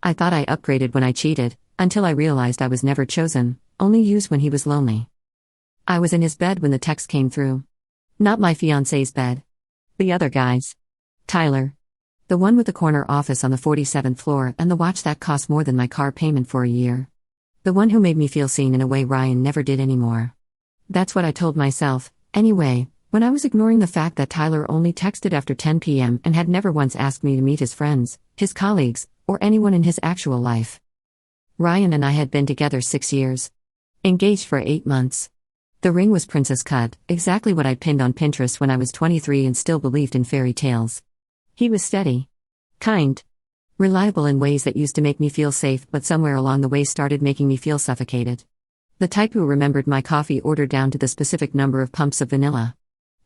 I thought I upgraded when I cheated, until I realized I was never chosen, only used when he was lonely. I was in his bed when the text came through. Not my fiancé's bed. The other guy's. Tyler. The one with the corner office on the 47th floor and the watch that cost more than my car payment for a year. The one who made me feel seen in a way Ryan never did anymore. That's what I told myself, anyway, when I was ignoring the fact that Tyler only texted after 10 p.m. and had never once asked me to meet his friends, his colleagues, or anyone in his actual life. Ryan and I had been together 6 years. Engaged for 8 months. The ring was princess cut, exactly what I'd pinned on Pinterest when I was 23 and still believed in fairy tales. He was steady. Kind. Reliable in ways that used to make me feel safe but somewhere along the way started making me feel suffocated. The type who remembered my coffee order down to the specific number of pumps of vanilla.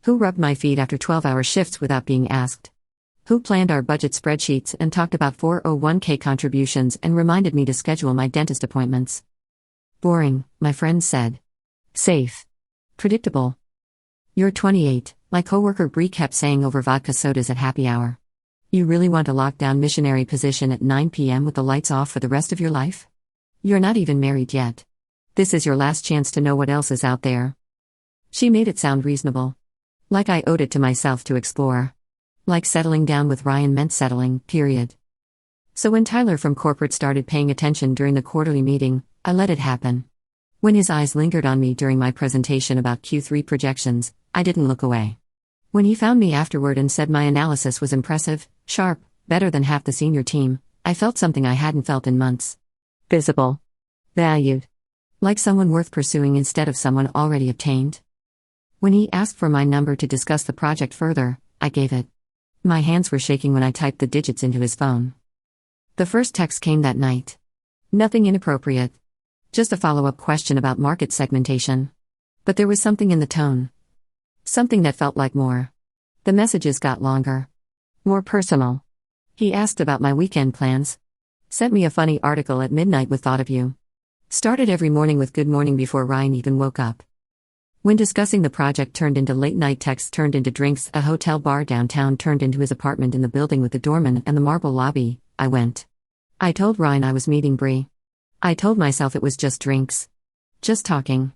Who rubbed my feet after 12-hour shifts without being asked. Who planned our budget spreadsheets and talked about 401k contributions and reminded me to schedule my dentist appointments. Boring, my friends said. Safe. Predictable. You're 28, my coworker Bree kept saying over vodka sodas at happy hour. You really want a lockdown missionary position at 9 p.m. with the lights off for the rest of your life? You're not even married yet. This is your last chance to know what else is out there. She made it sound reasonable. Like I owed it to myself to explore. Like settling down with Ryan meant settling, period. So when Tyler from corporate started paying attention during the quarterly meeting, I let it happen. When his eyes lingered on me during my presentation about Q3 projections, I didn't look away. When he found me afterward and said my analysis was impressive, sharp, better than half the senior team, I felt something I hadn't felt in months. Visible. Valued. Like someone worth pursuing instead of someone already obtained. When he asked for my number to discuss the project further, I gave it. My hands were shaking when I typed the digits into his phone. The first text came that night. Nothing inappropriate. Just a follow-up question about market segmentation. But there was something in the tone. Something that felt like more. The messages got longer. More personal. He asked about my weekend plans. Sent me a funny article at midnight with thought of you. Started every morning with good morning before Ryan even woke up. When discussing the project turned into late-night texts turned into drinks, a hotel bar downtown turned into his apartment in the building with the doorman and the marble lobby, I went. I told Ryan I was meeting Bree. I told myself it was just drinks. Just talking.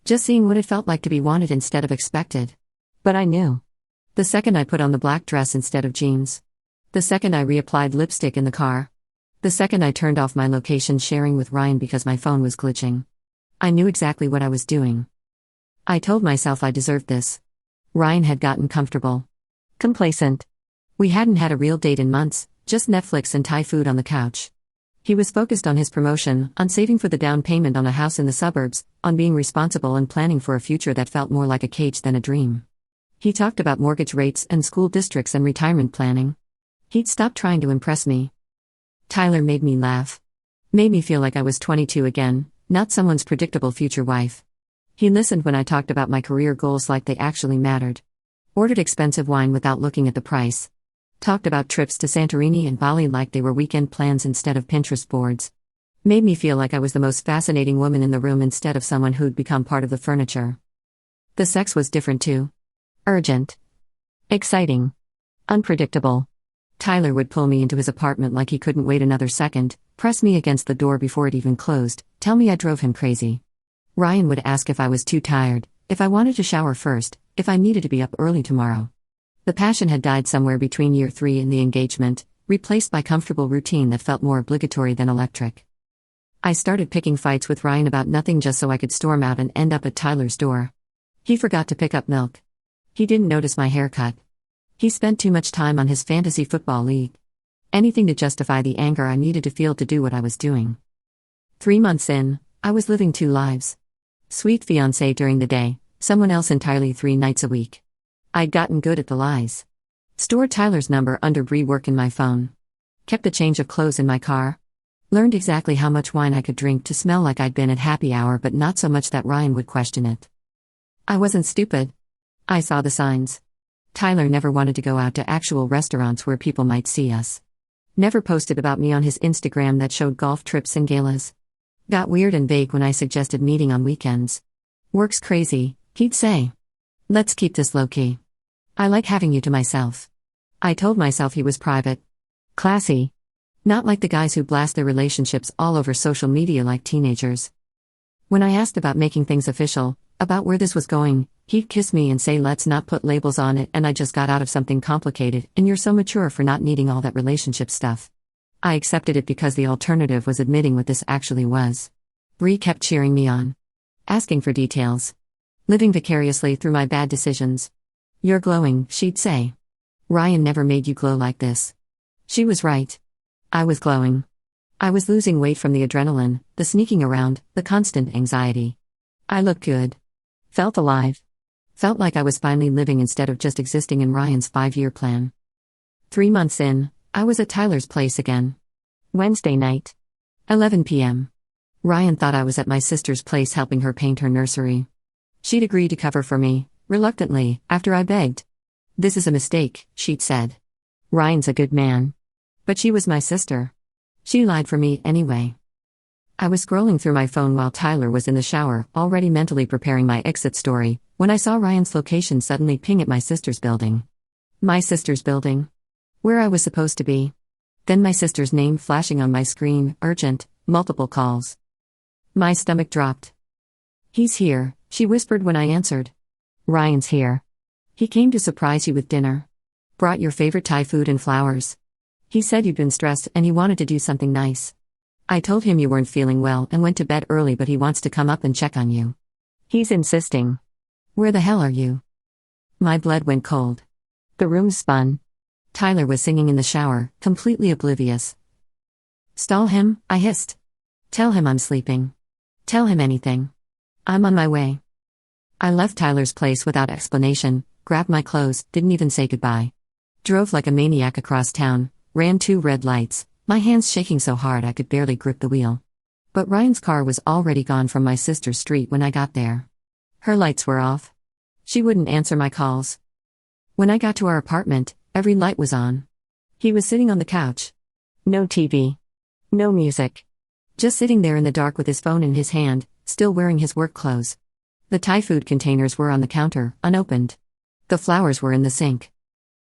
Just seeing what it felt like to be wanted instead of expected. But I knew. The second I put on the black dress instead of jeans. The second I reapplied lipstick in the car. The second I turned off my location sharing with Ryan because my phone was glitching. I knew exactly what I was doing. I told myself I deserved this. Ryan had gotten comfortable. Complacent. We hadn't had a real date in months, just Netflix and Thai food on the couch. He was focused on his promotion, on saving for the down payment on a house in the suburbs, on being responsible and planning for a future that felt more like a cage than a dream. He talked about mortgage rates and school districts and retirement planning. He'd stopped trying to impress me. Tyler made me laugh. Made me feel like I was 22 again, not someone's predictable future wife. He listened when I talked about my career goals like they actually mattered. Ordered expensive wine without looking at the price. Talked about trips to Santorini and Bali like they were weekend plans instead of Pinterest boards. Made me feel like I was the most fascinating woman in the room instead of someone who'd become part of the furniture. The sex was different too. Urgent. Exciting. Unpredictable. Tyler would pull me into his apartment like he couldn't wait another second, press me against the door before it even closed, tell me I drove him crazy. Ryan would ask if I was too tired, if I wanted to shower first, if I needed to be up early tomorrow. The passion had died somewhere between year 3 and the engagement, replaced by comfortable routine that felt more obligatory than electric. I started picking fights with Ryan about nothing just so I could storm out and end up at Tyler's door. He forgot to pick up milk. He didn't notice my haircut. He spent too much time on his fantasy football league. Anything to justify the anger I needed to feel to do what I was doing. 3 months in, I was living 2 lives. Sweet fiancé during the day, someone else entirely 3 nights a week. I'd gotten good at the lies. Stored Tyler's number under rework in my phone. Kept a change of clothes in my car. Learned exactly how much wine I could drink to smell like I'd been at happy hour but not so much that Ryan would question it. I wasn't stupid. I saw the signs. Tyler never wanted to go out to actual restaurants where people might see us. Never posted about me on his Instagram that showed golf trips and galas. Got weird and vague when I suggested meeting on weekends. Work's crazy, he'd say. Let's keep this low-key. I like having you to myself. I told myself he was private. Classy. Not like the guys who blast their relationships all over social media like teenagers. When I asked about making things official, about where this was going, he'd kiss me and say let's not put labels on it, and I just got out of something complicated and you're so mature for not needing all that relationship stuff. I accepted it because the alternative was admitting what this actually was. Bree kept cheering me on. Asking for details. Living vicariously through my bad decisions. You're glowing, she'd say. Ryan never made you glow like this. She was right. I was glowing. I was losing weight from the adrenaline, the sneaking around, the constant anxiety. I looked good. Felt alive. Felt like I was finally living instead of just existing in Ryan's 5-year plan. 3 months in, I was at Tyler's place again. Wednesday night. 11 p.m. Ryan thought I was at my sister's place helping her paint her nursery. She'd agreed to cover for me, reluctantly, after I begged. This is a mistake, she'd said. Ryan's a good man. But she was my sister. She lied for me anyway. I was scrolling through my phone while Tyler was in the shower, already mentally preparing my exit story, when I saw Ryan's location suddenly ping at my sister's building. My sister's building? Where I was supposed to be. Then my sister's name flashing on my screen, urgent, multiple calls. My stomach dropped. He's here, she whispered when I answered. Ryan's here. He came to surprise you with dinner. Brought your favorite Thai food and flowers. He said you'd been stressed and he wanted to do something nice. I told him you weren't feeling well and went to bed early, but he wants to come up and check on you. He's insisting. Where the hell are you? My blood went cold. The room spun. Tyler was singing in the shower, completely oblivious. Stall him, I hissed. Tell him I'm sleeping. Tell him anything. I'm on my way. I left Tyler's place without explanation, grabbed my clothes, didn't even say goodbye. Drove like a maniac across town, ran 2 red lights, my hands shaking so hard I could barely grip the wheel. But Ryan's car was already gone from my sister's street when I got there. Her lights were off. She wouldn't answer my calls. When I got to our apartment, every light was on. He was sitting on the couch. No TV. No music. Just sitting there in the dark with his phone in his hand, still wearing his work clothes. The Thai food containers were on the counter, unopened. The flowers were in the sink.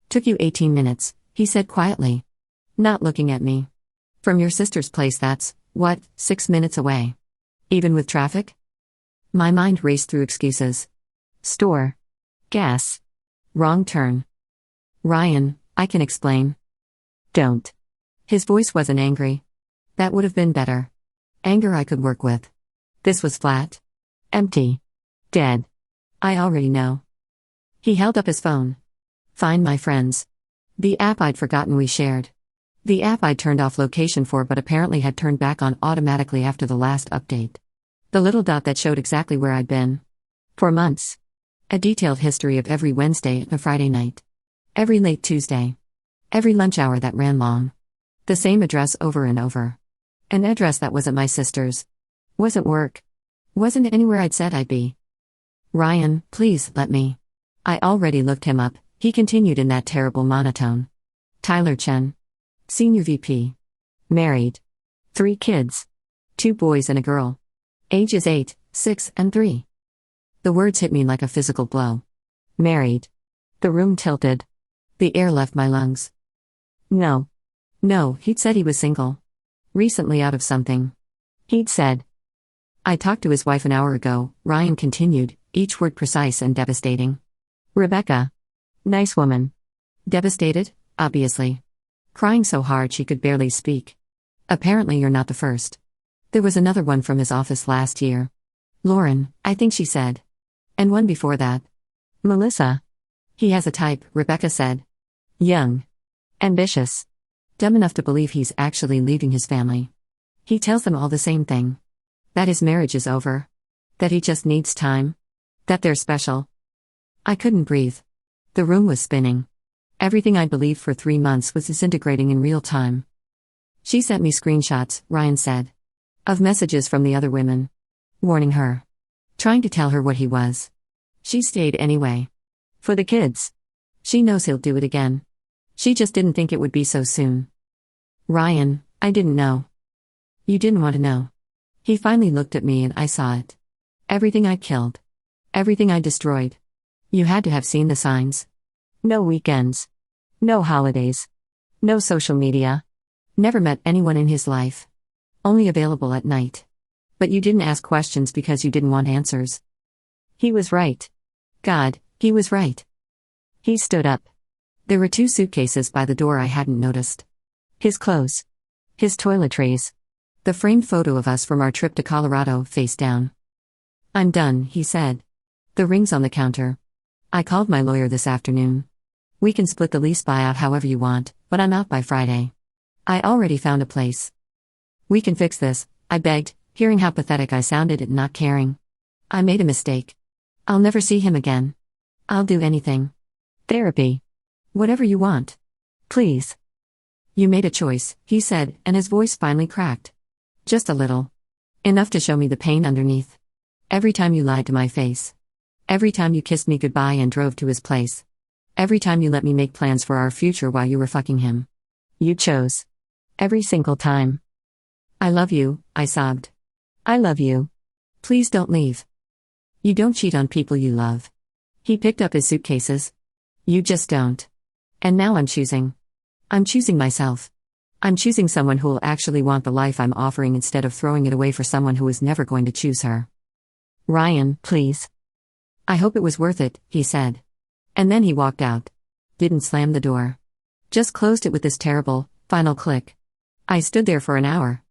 Took you 18 minutes, he said quietly. Not looking at me. From your sister's place that's, 6 minutes away. Even with traffic? My mind raced through excuses. Store. Gas. Wrong turn. Ryan, I can explain. Don't. His voice wasn't angry. That would have been better. Anger I could work with. This was flat. Empty. Dead. I already know. He held up his phone. Find my friends. The app I'd forgotten we shared. The app I'd turned off location for but apparently had turned back on automatically after the last update. The little dot that showed exactly where I'd been. For months. A detailed history of every Wednesday and Friday night. Every late Tuesday. Every lunch hour that ran long. The same address over and over. An address that wasn't my sister's. Wasn't work. Wasn't anywhere I'd said I'd be. Ryan, please, let me. I already looked him up, he continued in that terrible monotone. Tyler Chen. Senior VP. Married. 3 kids. 2 boys and a girl. Ages 8, 6, and 3. The words hit me like a physical blow. Married. The room tilted. The air left my lungs. No. No, he'd said he was single. Recently out of something. He'd said. I talked to his wife an hour ago, Ryan continued, each word precise and devastating. Rebecca. Nice woman. Devastated, obviously. Crying so hard she could barely speak. Apparently you're not the first. There was another one from his office last year. Lauren, I think she said. And one before that. Melissa. He has a type, Rebecca said. Young. Ambitious. Dumb enough to believe he's actually leaving his family. He tells them all the same thing. That his marriage is over. That he just needs time. That they're special. I couldn't breathe. The room was spinning. Everything I'd believed for 3 months was disintegrating in real time. She sent me screenshots, Ryan said. Of messages from the other women. Warning her. Trying to tell her what he was. She stayed anyway. For the kids. She knows he'll do it again. She just didn't think it would be so soon. Ryan, I didn't know. You didn't want to know. He finally looked at me and I saw it. Everything I killed. Everything I destroyed. You had to have seen the signs. No weekends. No holidays. No social media. Never met anyone in his life. Only available at night. But you didn't ask questions because you didn't want answers. He was right. God, he was right. He stood up. There were 2 suitcases by the door I hadn't noticed. His clothes. His toiletries. The framed photo of us from our trip to Colorado, face down. I'm done, he said. The ring's on the counter. I called my lawyer this afternoon. We can split the lease buyout however you want, but I'm out by Friday. I already found a place. We can fix this, I begged, hearing how pathetic I sounded at not caring. I made a mistake. I'll never see him again. I'll do anything. Therapy. Whatever you want. Please. You made a choice, he said, and his voice finally cracked. Just a little. Enough to show me the pain underneath. Every time you lied to my face. Every time you kissed me goodbye and drove to his place. Every time you let me make plans for our future while you were fucking him. You chose. Every single time. I love you, I sobbed. I love you. Please don't leave. You don't cheat on people you love. He picked up his suitcases. You just don't. And now I'm choosing. I'm choosing myself. I'm choosing someone who will actually want the life I'm offering instead of throwing it away for someone who is never going to choose her. Ryan, please. I hope it was worth it, he said. And then he walked out. Didn't slam the door. Just closed it with this terrible, final click. I stood there for an hour.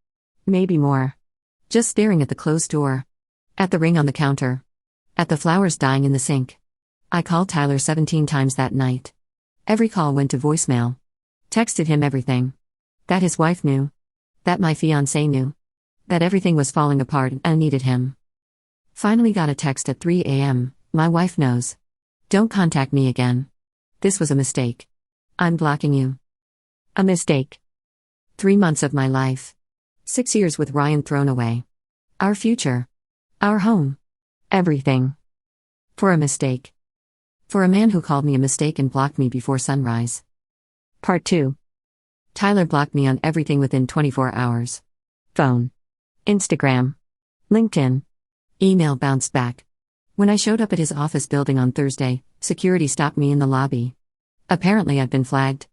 Maybe more. Just staring at the closed door. At the ring on the counter. At the flowers dying in the sink. I called Tyler 17 times that night. Every call went to voicemail. Texted him everything. That his wife knew. That my fiancé knew. That everything was falling apart and I needed him. Finally got a text at 3 a.m. My wife knows. Don't contact me again. This was a mistake. I'm blocking you. A mistake. 3 months of my life. 6 years with Ryan thrown away. Our future. Our home. Everything. For a mistake. For a man who called me a mistake and blocked me before sunrise. Part 2. Tyler blocked me on everything within 24 hours. Phone. Instagram. LinkedIn. Email bounced back. When I showed up at his office building on Thursday, security stopped me in the lobby. Apparently I'd been flagged.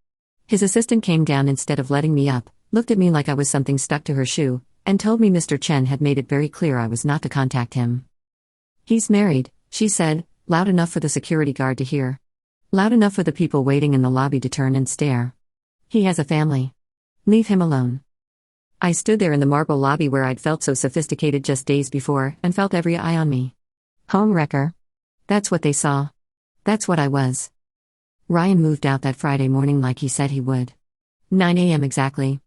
His assistant came down instead of letting me up, looked at me like I was something stuck to her shoe, and told me Mr. Chen had made it very clear I was not to contact him. He's married, she said, loud enough for the security guard to hear. Loud enough for the people waiting in the lobby to turn and stare. He has a family. Leave him alone. I stood there in the marble lobby where I'd felt so sophisticated just days before and felt every eye on me. Home wrecker. That's what they saw. That's what I was. Ryan moved out that Friday morning like he said he would. 9 a.m. exactly.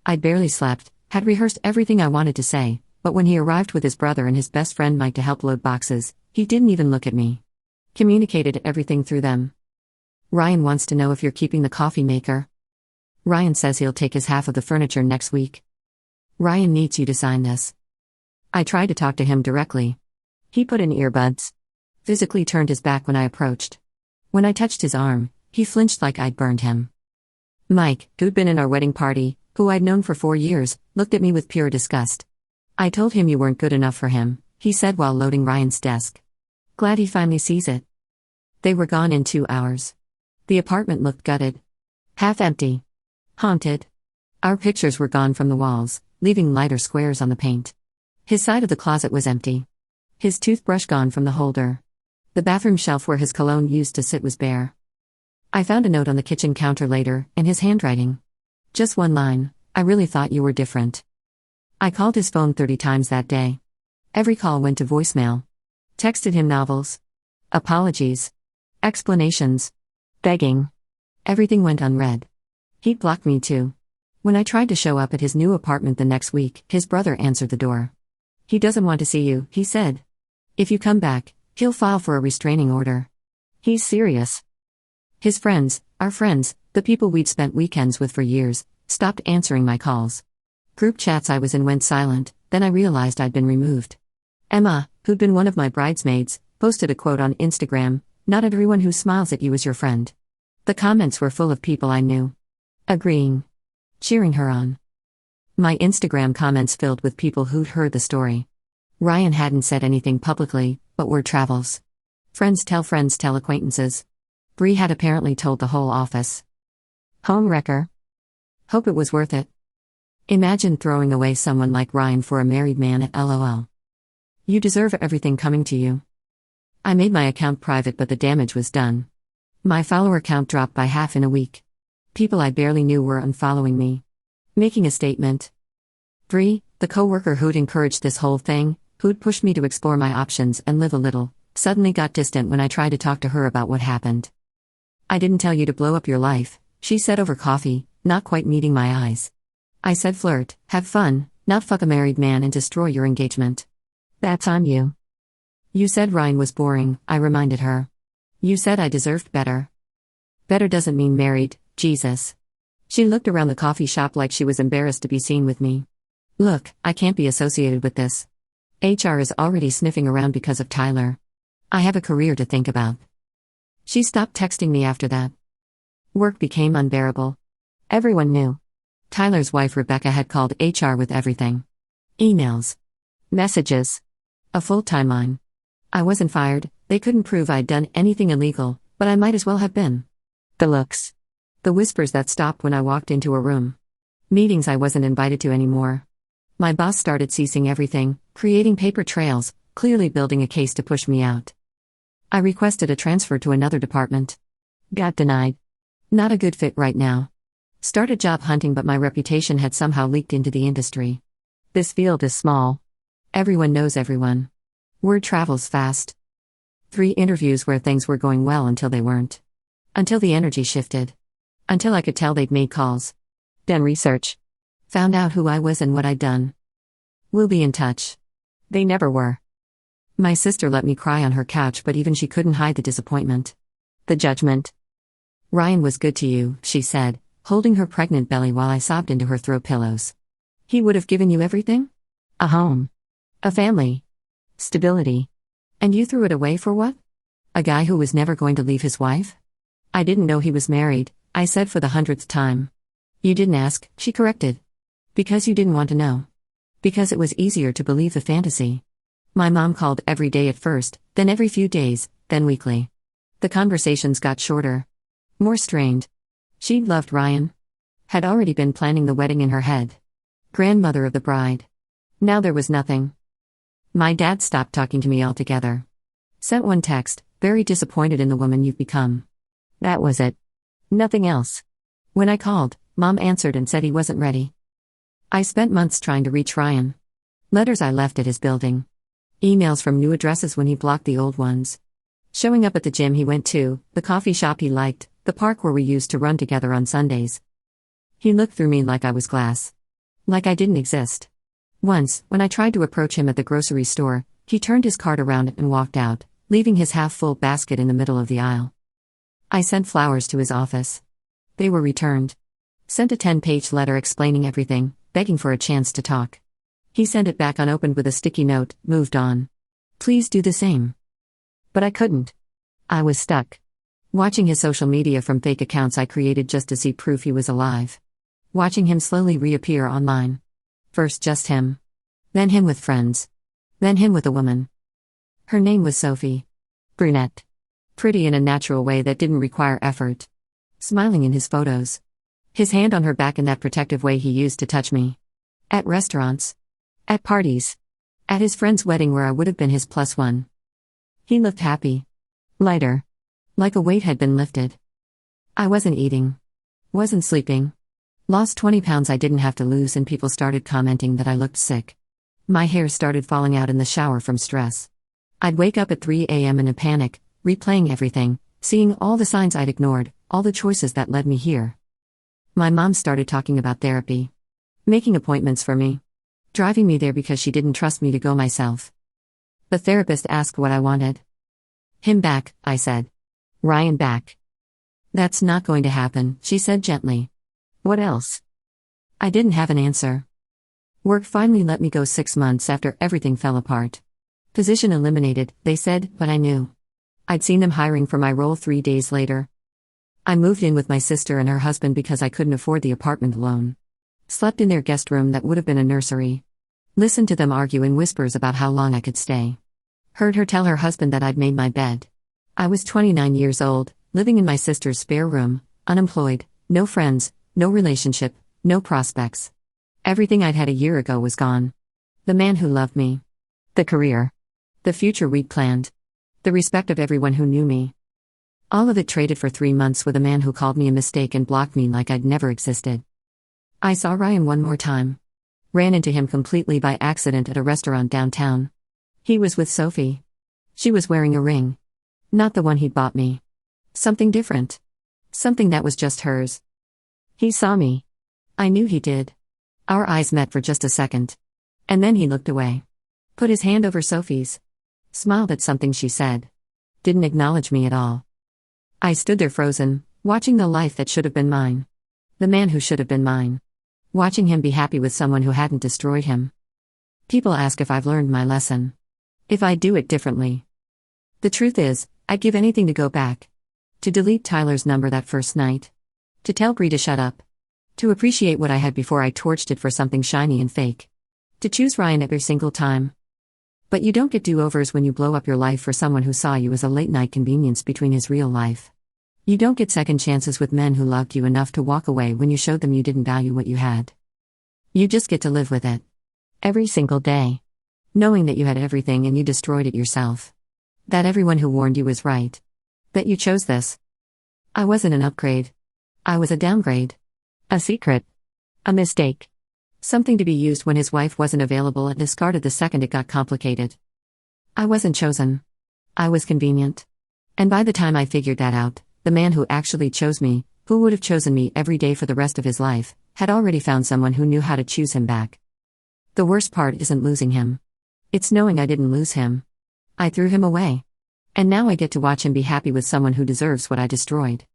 I'd barely slept, had rehearsed everything I wanted to say, but when he arrived with his brother and his best friend Mike to help load boxes, he didn't even look at me. Communicated everything through them. Ryan wants to know if you're keeping the coffee maker. Ryan says he'll take his half of the furniture next week. Ryan needs you to sign this. I tried to talk to him directly. He put in earbuds. Physically turned his back when I approached. When I touched his arm, he flinched like I'd burned him. Mike, who'd been in our wedding party, who I'd known for 4 years, looked at me with pure disgust. I told him you weren't good enough for him, he said while loading Ryan's desk. Glad he finally sees it. They were gone in 2 hours. The apartment looked gutted. Half empty. Haunted. Our pictures were gone from the walls, leaving lighter squares on the paint. His side of the closet was empty. His toothbrush gone from the holder. The bathroom shelf where his cologne used to sit was bare. I found a note on the kitchen counter later, in his handwriting. Just one line, I really thought you were different. I called his phone 30 times that day. Every call went to voicemail. Texted him novels. Apologies. Explanations. Begging. Everything went unread. He'd blocked me too. When I tried to show up at his new apartment the next week, his brother answered the door. He doesn't want to see you, he said. If you come back, he'll file for a restraining order. He's serious. His friends, our friends, the people we'd spent weekends with for years, stopped answering my calls. Group chats I was in went silent, then I realized I'd been removed. Emma, who'd been one of my bridesmaids, posted a quote on Instagram, "Not everyone who smiles at you is your friend." The comments were full of people I knew. Agreeing. Cheering her on. My Instagram comments filled with people who'd heard the story. Ryan hadn't said anything publicly, but word travels. Friends tell acquaintances. Bree had apparently told the whole office. Home wrecker. Hope it was worth it. Imagine throwing away someone like Ryan for a married man at LOL. You deserve everything coming to you. I made my account private, but the damage was done. My follower count dropped by half in a week. People I barely knew were unfollowing me. Making a statement. 3. The coworker who'd encouraged this whole thing, who'd pushed me to explore my options and live a little, suddenly got distant when I tried to talk to her about what happened. I didn't tell you to blow up your life, she said over coffee, not quite meeting my eyes. I said flirt, have fun, not fuck a married man and destroy your engagement. That's on you. You said Ryan was boring, I reminded her. You said I deserved better. Better doesn't mean married, Jesus. She looked around the coffee shop like she was embarrassed to be seen with me. Look, I can't be associated with this. HR is already sniffing around because of Tyler. I have a career to think about. She stopped texting me after that. Work became unbearable. Everyone knew. Tyler's wife Rebecca had called HR with everything. Emails. Messages. A full timeline. I wasn't fired, they couldn't prove I'd done anything illegal, but I might as well have been. The looks. The whispers that stopped when I walked into a room. Meetings I wasn't invited to anymore. My boss started ceasing everything, creating paper trails, clearly building a case to push me out. I requested a transfer to another department. Got denied. Not a good fit right now. Started job hunting, but my reputation had somehow leaked into the industry. This field is small. Everyone knows everyone. Word travels fast. 3 interviews where things were going well until they weren't. Until the energy shifted. Until I could tell they'd made calls. Done research. Found out who I was and what I'd done. We'll be in touch. They never were. My sister let me cry on her couch, but even she couldn't hide the disappointment. The judgment. Ryan was good to you, she said, holding her pregnant belly while I sobbed into her throw pillows. He would have given you everything? A home. A family. Stability. And you threw it away for what? A guy who was never going to leave his wife? I didn't know he was married, I said for the 100th time. You didn't ask, she corrected. Because you didn't want to know. Because it was easier to believe the fantasy. My mom called every day at first, then every few days, then weekly. The conversations got shorter. More strained. She'd loved Ryan. Had already been planning the wedding in her head. Grandmother of the bride. Now there was nothing. My dad stopped talking to me altogether. Sent one text, very disappointed in the woman you've become. That was it. Nothing else. When I called, Mom answered and said he wasn't ready. I spent months trying to reach Ryan. Letters I left at his building. Emails from new addresses when he blocked the old ones. Showing up at the gym he went to, the coffee shop he liked, the park where we used to run together on Sundays. He looked through me like I was glass. Like I didn't exist. Once, when I tried to approach him at the grocery store, he turned his cart around and walked out, leaving his half-full basket in the middle of the aisle. I sent flowers to his office. They were returned. Sent a 10-page letter explaining everything, begging for a chance to talk. He sent it back unopened with a sticky note, moved on. Please do the same. But I couldn't. I was stuck. Watching his social media from fake accounts I created just to see proof he was alive. Watching him slowly reappear online. First just him. Then him with friends. Then him with a woman. Her name was Sophie. Brunette. Pretty in a natural way that didn't require effort. Smiling in his photos. His hand on her back in that protective way he used to touch me. At restaurants. At parties. At his friend's wedding where I would have been his plus one. He looked happy. Lighter. Like a weight had been lifted. I wasn't eating. Wasn't sleeping. Lost 20 pounds I didn't have to lose, and people started commenting that I looked sick. My hair started falling out in the shower from stress. I'd wake up at 3 a.m. in a panic, replaying everything, seeing all the signs I'd ignored, all the choices that led me here. My mom started talking about therapy. Making appointments for me. Driving me there because she didn't trust me to go myself. The therapist asked what I wanted. Him back, I said. Ryan back. That's not going to happen, she said gently. What else? I didn't have an answer. Work finally let me go 6 months after everything fell apart. Position eliminated, they said, but I knew. I'd seen them hiring for my role 3 days later. I moved in with my sister and her husband because I couldn't afford the apartment alone. Slept in their guest room that would have been a nursery. Listened to them argue in whispers about how long I could stay. Heard her tell her husband that I'd made my bed. I was 29 years old, living in my sister's spare room, unemployed, no friends, no relationship, no prospects. Everything I'd had a year ago was gone. The man who loved me. The career. The future we'd planned. The respect of everyone who knew me. All of it traded for 3 months with a man who called me a mistake and blocked me like I'd never existed. I saw Ryan one more time. Ran into him completely by accident at a restaurant downtown. He was with Sophie. She was wearing a ring. Not the one he'd bought me. Something different. Something that was just hers. He saw me. I knew he did. Our eyes met for just a second. And then he looked away. Put his hand over Sophie's. Smiled at something she said. Didn't acknowledge me at all. I stood there frozen, watching the life that should have been mine. The man who should have been mine. Watching him be happy with someone who hadn't destroyed him. People ask if I've learned my lesson. If I do it differently. The truth is, I'd give anything to go back. To delete Tyler's number that first night. To tell Bree to shut up. To appreciate what I had before I torched it for something shiny and fake. To choose Ryan every single time. But you don't get do-overs when you blow up your life for someone who saw you as a late-night convenience between his real life. You don't get second chances with men who loved you enough to walk away when you showed them you didn't value what you had. You just get to live with it. Every single day. Knowing that you had everything and you destroyed it yourself. That everyone who warned you was right. That you chose this. I wasn't an upgrade. I was a downgrade. A secret. A mistake. Something to be used when his wife wasn't available and discarded the second it got complicated. I wasn't chosen. I was convenient. And by the time I figured that out, the man who actually chose me, who would have chosen me every day for the rest of his life, had already found someone who knew how to choose him back. The worst part isn't losing him. It's knowing I didn't lose him. I threw him away. And now I get to watch him be happy with someone who deserves what I destroyed.